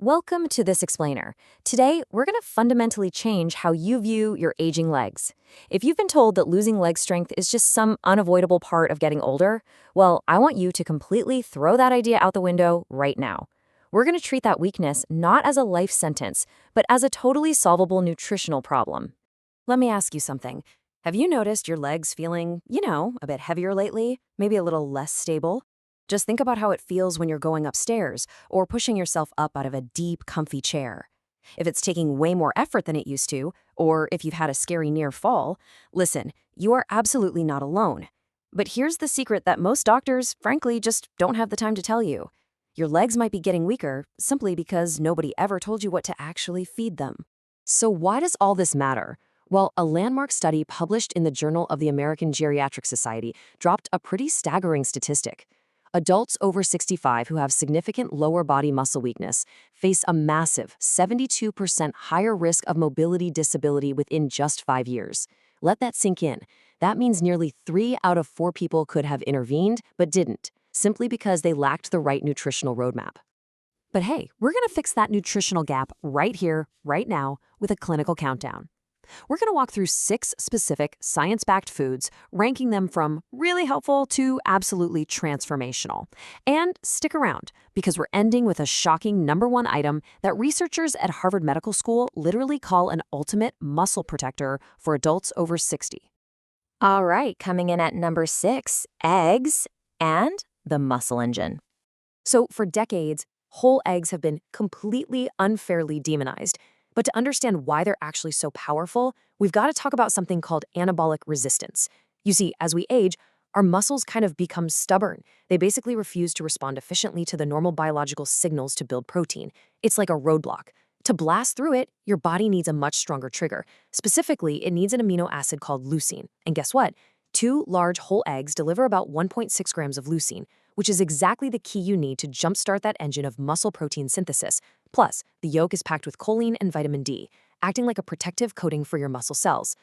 Welcome to This Explainer. Today, we're going to fundamentally change how you view your aging legs. If you've been told that losing leg strength is just some unavoidable part of getting older, well, I want you to completely throw that idea out the window right now. We're going to treat that weakness not as a life sentence, but as a totally solvable nutritional problem. Let me ask you something. Have you noticed your legs feeling, a bit heavier lately? Maybe a little less stable? Just think about how it feels when you're going upstairs or pushing yourself up out of a deep, comfy chair. If it's taking way more effort than it used to, or if you've had a scary near fall, listen, you are absolutely not alone. But here's the secret that most doctors, frankly, just don't have the time to tell you. Your legs might be getting weaker simply because nobody ever told you what to actually feed them. So why does all this matter? Well, a landmark study published in the Journal of the American Geriatric Society dropped a pretty staggering statistic. Adults over 65 who have significant lower body muscle weakness face a massive 72% higher risk of mobility disability within just 5 years. Let that sink in. That means nearly 3 out of 4 people could have intervened but didn't, simply because they lacked the right nutritional roadmap. But hey, we're going to fix that nutritional gap right here, right now, with a clinical countdown. We're going to walk through 6 specific science-backed foods, ranking them from really helpful to absolutely transformational. And stick around, because we're ending with a shocking #1 item that researchers at Harvard Medical School literally call an ultimate muscle protector for adults over 60. All right, coming in at number 6, eggs and the muscle engine. So for decades, whole eggs have been completely unfairly demonized. But to understand why they're actually so powerful, we've got to talk about something called anabolic resistance. You see, as we age, our muscles kind of become stubborn. They basically refuse to respond efficiently to the normal biological signals to build protein. It's like a roadblock. To blast through it, your body needs a much stronger trigger. Specifically, it needs an amino acid called leucine. And guess what? 2 large whole eggs deliver about 1.6 grams of leucine, which is exactly the key you need to jumpstart that engine of muscle protein synthesis. Plus, the yolk is packed with choline and vitamin D, acting like a protective coating for your muscle cells.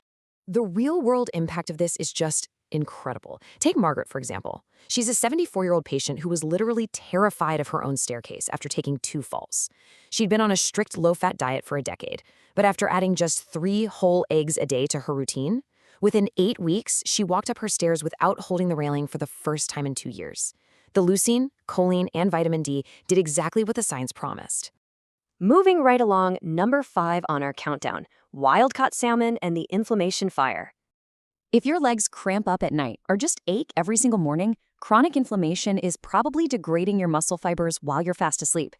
The real-world impact of this is just incredible. Take Margaret, for example. She's a 74-year-old patient who was literally terrified of her own staircase after taking 2 falls. She'd been on a strict low-fat diet for a decade, but after adding just 3 whole eggs a day to her routine, within 8 weeks, she walked up her stairs without holding the railing for the first time in 2 years. The leucine, choline, and vitamin D did exactly what the science promised. Moving right along, number 5 on our countdown, wild-caught salmon and the inflammation fire. If your legs cramp up at night or just ache every single morning, chronic inflammation is probably degrading your muscle fibers while you're fast asleep.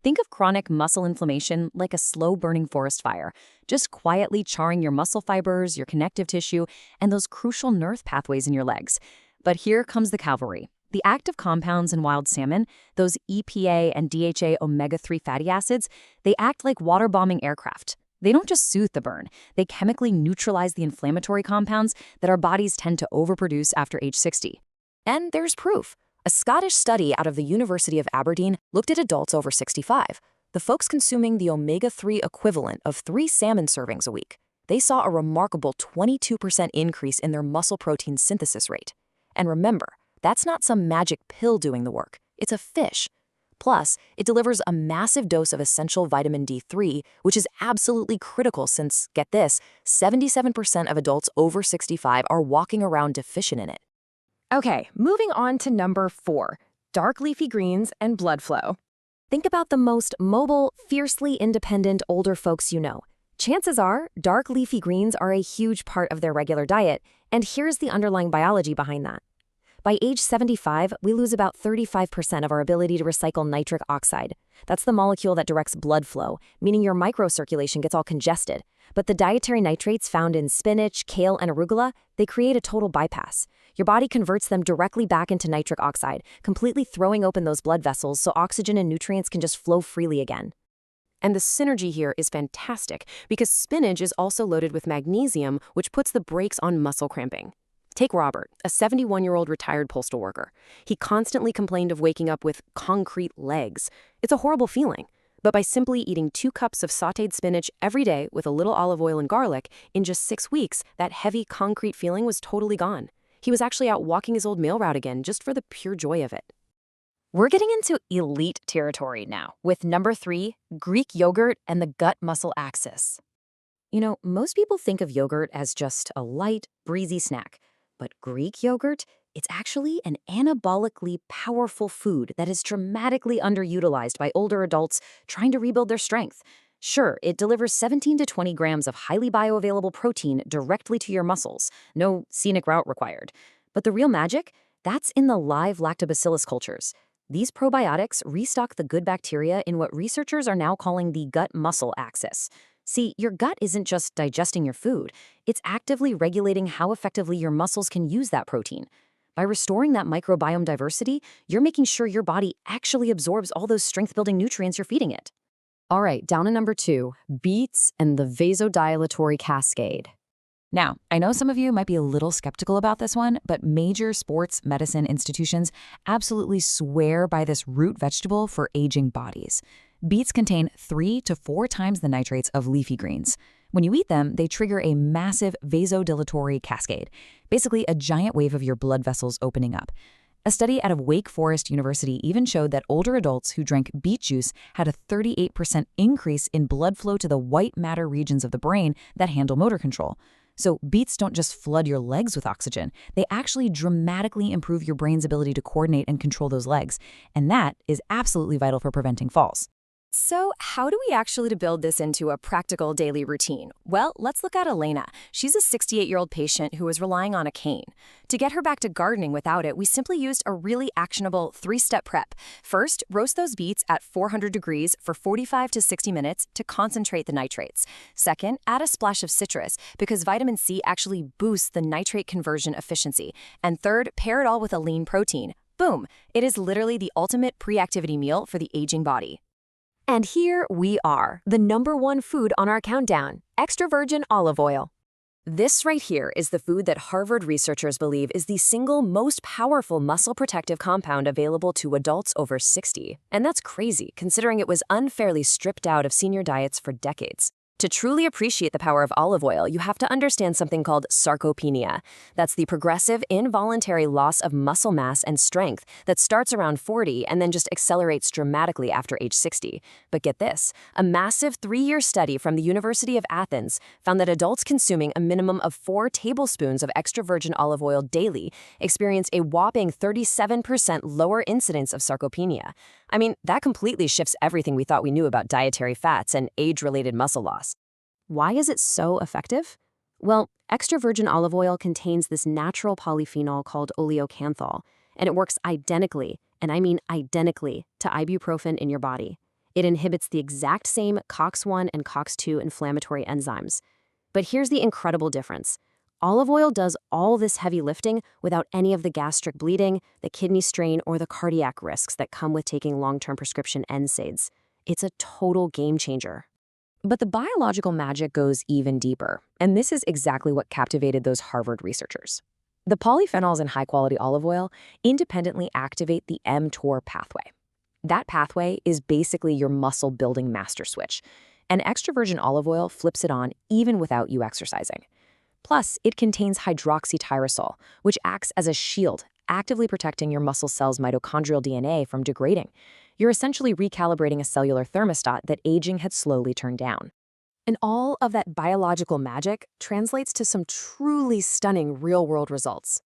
Think of chronic muscle inflammation like a slow-burning forest fire, just quietly charring your muscle fibers, your connective tissue, and those crucial nerve pathways in your legs. But here comes the cavalry. The active compounds in wild salmon, those EPA and DHA omega-3 fatty acids, they act like water-bombing aircraft. They don't just soothe the burn, they chemically neutralize the inflammatory compounds that our bodies tend to overproduce after age 60. And there's proof. A Scottish study out of the University of Aberdeen looked at adults over 65, the folks consuming the omega-3 equivalent of 3 salmon servings a week. They saw a remarkable 22% increase in their muscle protein synthesis rate. And remember, that's not some magic pill doing the work. It's a fish. Plus, it delivers a massive dose of essential vitamin D3, which is absolutely critical since, get this, 77% of adults over 65 are walking around deficient in it. Okay, moving on to number 4, dark leafy greens and blood flow. Think about the most mobile, fiercely independent older folks you know. Chances are, dark leafy greens are a huge part of their regular diet, and here's the underlying biology behind that. By age 75, we lose about 35% of our ability to recycle nitric oxide. That's the molecule that directs blood flow, meaning your microcirculation gets all congested. But the dietary nitrates found in spinach, kale, and arugula, they create a total bypass. Your body converts them directly back into nitric oxide, completely throwing open those blood vessels so oxygen and nutrients can just flow freely again. And the synergy here is fantastic because spinach is also loaded with magnesium, which puts the brakes on muscle cramping. Take Robert, a 71-year-old retired postal worker. He constantly complained of waking up with concrete legs. It's a horrible feeling. But by simply eating 2 cups of sautéed spinach every day with a little olive oil and garlic, in just 6 weeks, that heavy concrete feeling was totally gone. He was actually out walking his old mail route again just for the pure joy of it. We're getting into elite territory now with number 3, Greek yogurt and the gut muscle axis. Most people think of yogurt as just a light, breezy snack. But Greek yogurt, it's actually an anabolically powerful food that is dramatically underutilized by older adults trying to rebuild their strength. Sure, it delivers 17 to 20 grams of highly bioavailable protein directly to your muscles. No scenic route required. But the real magic? That's in the live lactobacillus cultures. These probiotics restock the good bacteria in what researchers are now calling the gut-muscle axis. See, your gut isn't just digesting your food, it's actively regulating how effectively your muscles can use that protein. By restoring that microbiome diversity, you're making sure your body actually absorbs all those strength-building nutrients you're feeding it. All right, down to number 2, beets and the vasodilatory cascade. Now, I know some of you might be a little skeptical about this one, but major sports medicine institutions absolutely swear by this root vegetable for aging bodies. Beets contain 3 to 4 times the nitrates of leafy greens. When you eat them, they trigger a massive vasodilatory cascade, basically a giant wave of your blood vessels opening up. A study out of Wake Forest University even showed that older adults who drank beet juice had a 38% increase in blood flow to the white matter regions of the brain that handle motor control. So beets don't just flood your legs with oxygen, they actually dramatically improve your brain's ability to coordinate and control those legs. And that is absolutely vital for preventing falls. So how do we actually build this into a practical daily routine? Well, let's look at Elena. She's a 68-year-old patient who is relying on a cane. To get her back to gardening without it, we simply used a really actionable 3-step prep. First, roast those beets at 400 degrees for 45 to 60 minutes to concentrate the nitrates. Second, add a splash of citrus because vitamin C actually boosts the nitrate conversion efficiency. And third, pair it all with a lean protein. Boom! It is literally the ultimate pre-activity meal for the aging body. And here we are, the number 1 food on our countdown, extra virgin olive oil. This right here is the food that Harvard researchers believe is the single most powerful muscle protective compound available to adults over 60. And that's crazy, considering it was unfairly stripped out of senior diets for decades. To truly appreciate the power of olive oil, you have to understand something called sarcopenia. That's the progressive, involuntary loss of muscle mass and strength that starts around 40 and then just accelerates dramatically after age 60. But get this, a massive 3-year study from the University of Athens found that adults consuming a minimum of 4 tablespoons of extra virgin olive oil daily experience a whopping 37% lower incidence of sarcopenia. I mean, that completely shifts everything we thought we knew about dietary fats and age-related muscle loss. Why is it so effective? Well, extra virgin olive oil contains this natural polyphenol called oleocanthal, and it works identically, and I mean identically, to ibuprofen in your body. It inhibits the exact same COX-1 and COX-2 inflammatory enzymes. But here's the incredible difference. Olive oil does all this heavy lifting without any of the gastric bleeding, the kidney strain, or the cardiac risks that come with taking long-term prescription NSAIDs. It's a total game changer. But the biological magic goes even deeper, and this is exactly what captivated those Harvard researchers. The polyphenols in high-quality olive oil independently activate the mTOR pathway. That pathway is basically your muscle-building master switch, and extra virgin olive oil flips it on even without you exercising. Plus, it contains hydroxytyrosol, which acts as a shield, actively protecting your muscle cells' mitochondrial DNA from degrading. You're essentially recalibrating a cellular thermostat that aging had slowly turned down. And all of that biological magic translates to some truly stunning real-world results.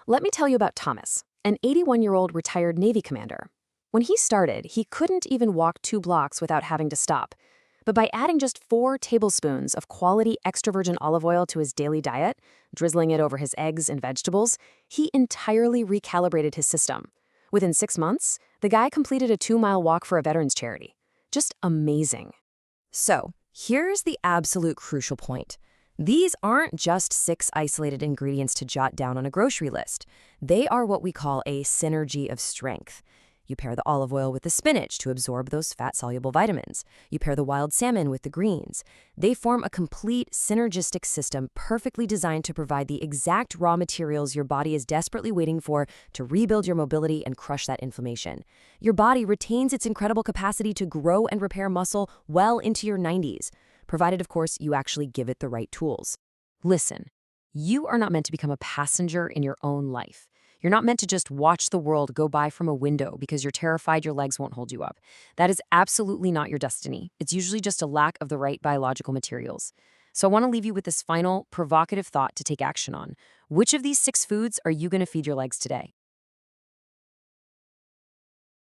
Let me tell you about Thomas, an 81-year-old retired Navy commander. When he started, he couldn't even walk 2 blocks without having to stop. But by adding just 4 tablespoons of quality extra virgin olive oil to his daily diet, drizzling it over his eggs and vegetables, he entirely recalibrated his system. Within 6 months, the guy completed a 2-mile walk for a veterans charity. Just amazing. So, here's the absolute crucial point. These aren't just 6 isolated ingredients to jot down on a grocery list. They are what we call a synergy of strength. You pair the olive oil with the spinach to absorb those fat-soluble vitamins. You pair the wild salmon with the greens. They form a complete synergistic system perfectly designed to provide the exact raw materials your body is desperately waiting for to rebuild your mobility and crush that inflammation. Your body retains its incredible capacity to grow and repair muscle well into your 90s, provided, of course, you actually give it the right tools. Listen, you are not meant to become a passenger in your own life. You're not meant to just watch the world go by from a window because you're terrified your legs won't hold you up. That is absolutely not your destiny. It's usually just a lack of the right biological materials. So I want to leave you with this final, provocative thought to take action on. Which of these 6 foods are you going to feed your legs today?